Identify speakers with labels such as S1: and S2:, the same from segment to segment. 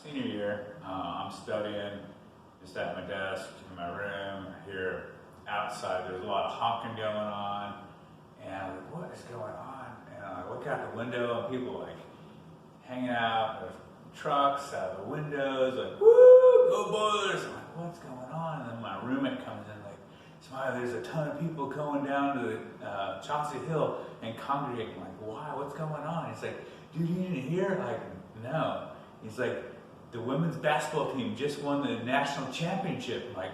S1: Senior year, I'm studying just at my desk in my room here outside. There's a lot of honking going on, and I'm like, what is going on? And I look out the window, and people like hanging out. There's trucks out the windows, like, woo, go Boilers! I'm like, what's going on? And then my roommate comes in, like, Smiley, there's a ton of people going down to the Chauncey Hill and congregating. I'm like, why? What's going on? He's like, dude, you didn't hear? Like, no. He's like, the women's basketball team just won the national championship. I'm like,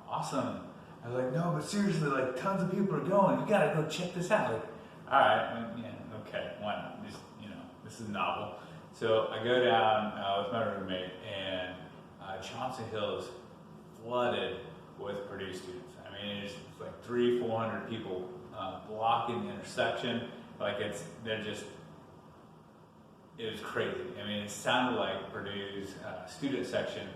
S1: awesome. I was like, no, but seriously, like, tons of people are going. You gotta go check this out. Like, all right, yeah, okay, why not? Just, this is novel. So I go down with my roommate, and Chauncey Hill is flooded with Purdue students. I mean, it's like 300-400 people blocking the intersection. Like, it was crazy. I mean, it sounded like Purdue's student section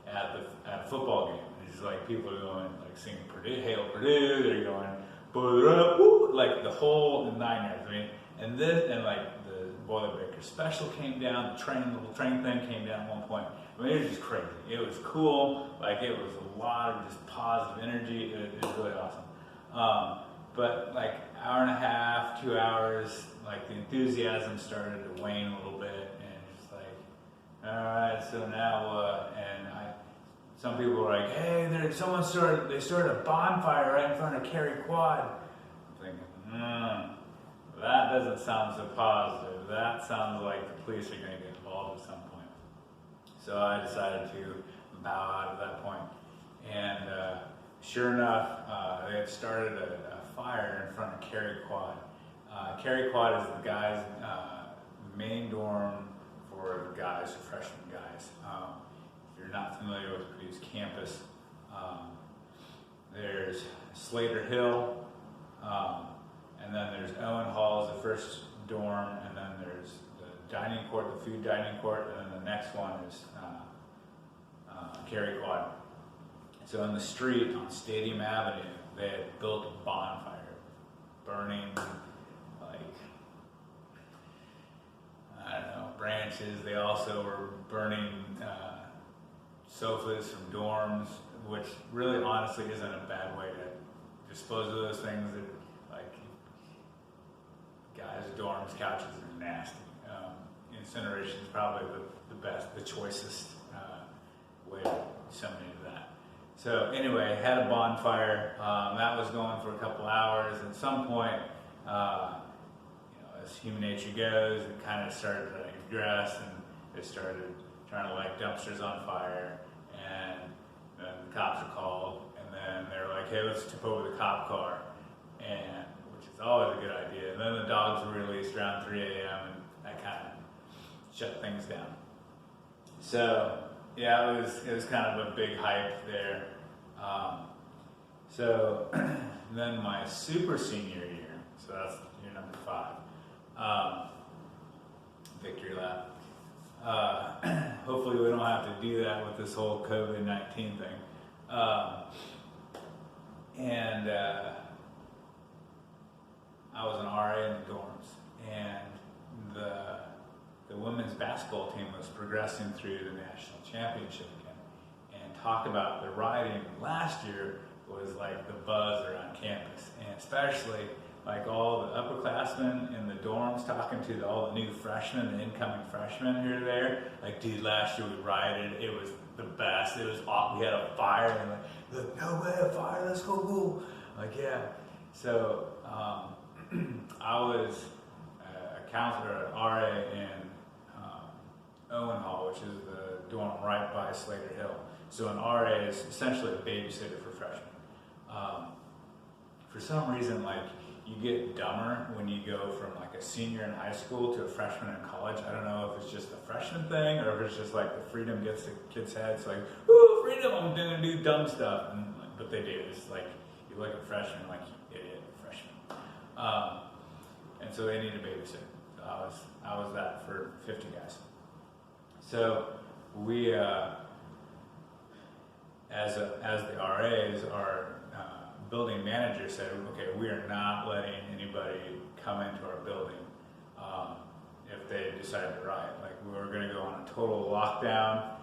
S1: at a football game. It's just like people are going, like, singing Purdue, Hail Purdue. They're going, Boiler up, woo, like the whole 9 yards. I mean, and like the Boilermaker special came down. The little train thing came down at one point. I mean, it was just crazy. It was cool. Like, it was a lot of just positive energy. It was really awesome. But like hour and a half, 2 hours, like the enthusiasm started to wane a little bit, and it's like, all right, so now what? And some people were like, hey, they started a bonfire right in front of Cary Quad. I'm thinking, that doesn't sound so positive. That sounds like the police are going to get involved at some point. So I decided to bow out at that point. And sure enough, they had started a fire in front of Cary Quad. Cary Quad is the guys' main dorm for the guys, the freshman guys. If you're not familiar with Purdue's campus, there's Slater Hill, and then there's Owen Hall as the first dorm, and then there's the dining court, the food dining court, and then the next one is Cary Quad. So in the street on Stadium Avenue, they had built a bonfire, burning branches. They also were burning sofas from dorms, which really honestly isn't a bad way to dispose of those things. That, like, guys' dorms, couches are nasty. Incineration is probably the best, the choicest way to disseminate that. So anyway, had a bonfire. That was going for a couple hours. At some point, as human nature goes, it kind of started to regress, and they started trying to light dumpsters on fire, and then the cops were called, and then they were like, hey, let's tip over the cop car, and which is always a good idea. And then the dogs were released around 3 a.m., and that kind of shut things down. So yeah, it was kind of a big hype there. So then my super senior year, so that's year number 5, victory lap. Hopefully we don't have to do that with this whole COVID-19 thing. And I was an RA in the dorms, and the women's basketball team was progressing through the national championship again. And talk about the rioting last year was like the buzz around campus, and especially like all the upperclassmen in the dorms talking to all the new freshmen, the incoming freshmen here and there. Like, dude, last year we rioted. It was the best. It was awesome. We had a fire, and like, no way, a fire, let's go, cool. Like, yeah. So I was a counselor, an RA in Owen Hall, which is the dorm right by Slater Hill. So an RA is essentially a babysitter for freshmen. For some reason, like, you get dumber when you go from like a senior in high school to a freshman in college. I don't know if it's just a freshman thing or if it's just like the freedom gets to kids' heads. Like, woo, freedom, I'm gonna do dumb stuff. But they do. It's like, you look at freshmen like, you idiot, freshman. And so they need a babysitter. So I was that for 50 guys. So we, as the RAs, our building manager said, okay, we are not letting anybody come into our building if they decide to riot. Like, we were going to go on a total lockdown,